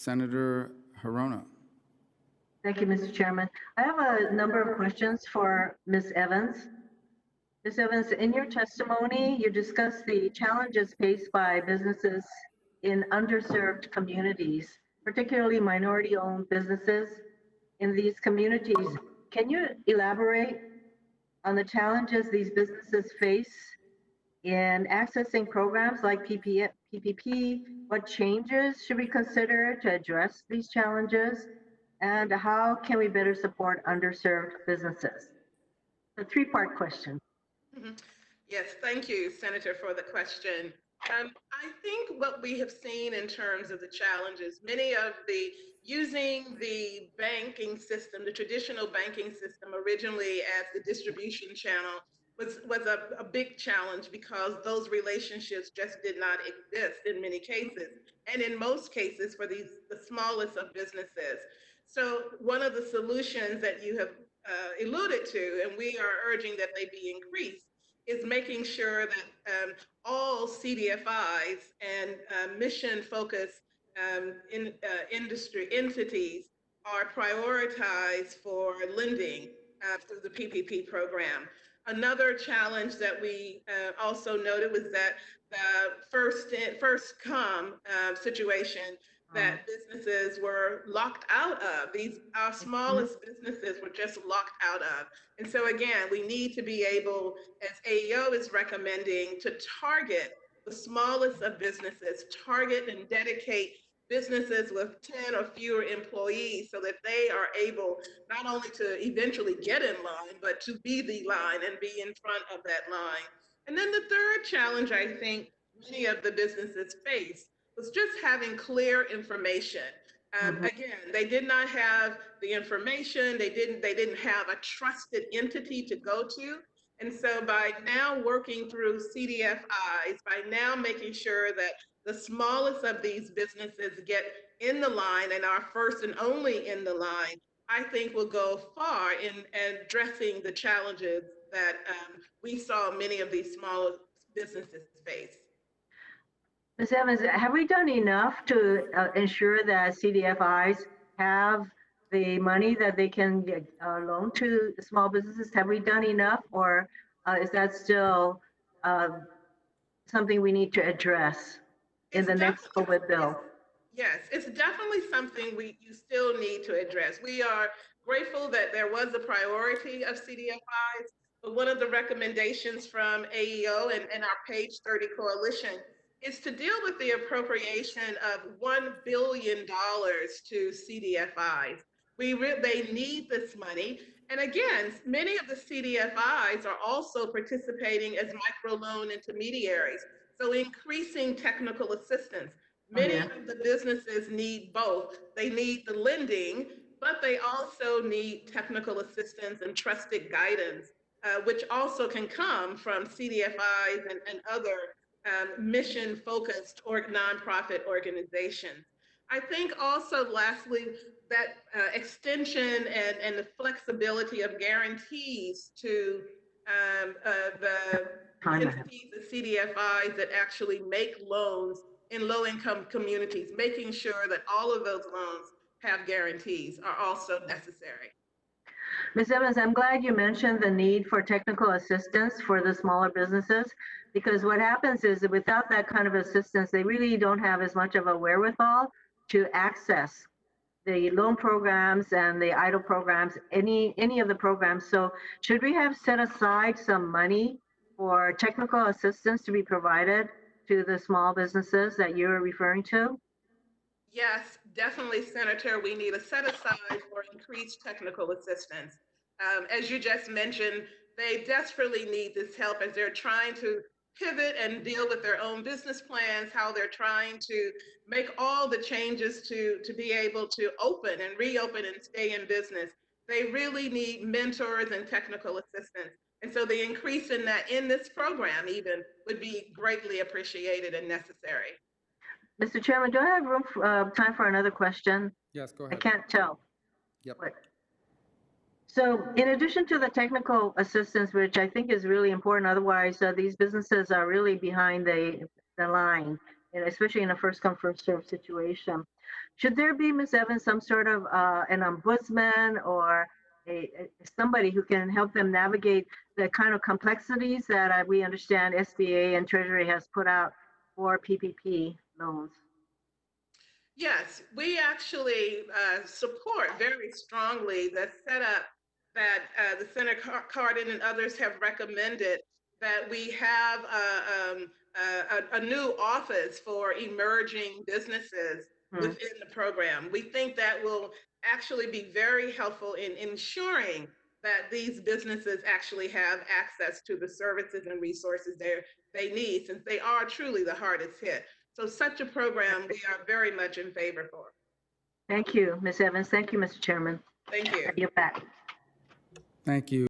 Senator Hirono. Thank you, Mr. Chairman. I have a number of questions for Ms. Evans. Ms. Evans, in your testimony, you discussed the challenges faced by businesses in underserved communities, particularly minority-owned businesses in these communities. Can you elaborate on the challenges these businesses face in accessing programs like PPP? What changes should we consider to address these challenges? And how can we better support underserved businesses? A three-part question. Yes, thank you, Senator, for the question. I think what we have seen in terms of the challenges, many of using the banking system, the traditional banking system originally as the distribution channel was a big challenge because those relationships just did not exist in many cases, and in most cases for the smallest of businesses. So one of the solutions that you have alluded to, and we are urging that they be increased, is making sure that all CDFIs and mission-focused industry entities are prioritized for lending through the PPP program. Another challenge that we also noted was that the first come situation that businesses were locked out of. Our smallest businesses were just locked out of. And so again, we need to be able, as AEO is recommending, to target the smallest of businesses, target and dedicate businesses with 10 or fewer employees so that they are able not only to eventually get in line, but to be the line and be in front of that line. And then the third challenge I think many of the businesses face was just having clear information. Again, they did not have the information. They didn't have a trusted entity to go to. And so by now working through CDFIs, by now making sure that the smallest of these businesses get in the line and are first and only in the line, I think will go far in addressing the challenges that we saw many of these smaller businesses face. Ms. Evans, have we done enough to ensure that CDFIs have the money that they can loan to small businesses? Have we done enough, or is that still something we need to address in the next COVID bill? Yes, it's definitely something you still need to address. We are grateful that there was a priority of CDFIs, but one of the recommendations from AEO and our Page 30 Coalition is to deal with the appropriation of $1 billion to CDFIs. They need this money. And again, many of the CDFIs are also participating as microloan intermediaries. So increasing technical assistance. Many of the businesses need both. They need the lending, but they also need technical assistance and trusted guidance, which also can come from CDFIs and other mission-focused or nonprofit organizations. I think also, lastly, that extension and the flexibility of guarantees to the entities, the CDFIs that actually make loans in low-income communities, making sure that all of those loans have guarantees are also necessary. Ms. Evans, I'm glad you mentioned the need for technical assistance for the smaller businesses, because what happens is that without that kind of assistance, they really don't have as much of a wherewithal to access the loan programs and the EIDL programs, any of the programs. So should we have set aside some money for technical assistance to be provided to the small businesses that you're referring to? Yes, definitely, Senator. We need a set aside for increased technical assistance. As you just mentioned, they desperately need this help as they're trying to pivot and deal with their own business plans, how they're trying to make all the changes to be able to open and reopen and stay in business. They really need mentors and technical assistance. And so the increase in that in this program even would be greatly appreciated and necessary. Mr. Chairman, do I have room for, time for another question? Yes, go ahead. I can't tell. Yep. So in addition to the technical assistance, which I think is really important, otherwise these businesses are really behind the line, and especially in a first come, first served situation. Should there be, Ms. Evans, some sort of an ombudsman or somebody who can help them navigate the kind of complexities that we understand SBA and Treasury has put out for PPP loans? Yes, we actually support very strongly the setup that the Senator Cardin and others have recommended, that we have a new office for emerging businesses within the program. We think that will actually be very helpful in ensuring that these businesses actually have access to the services and resources they need, since they are truly the hardest hit. So such a program we are very much in favor for. Thank you, Ms. Evans. Thank you, Mr. Chairman. Thank you. You're back. Thank you.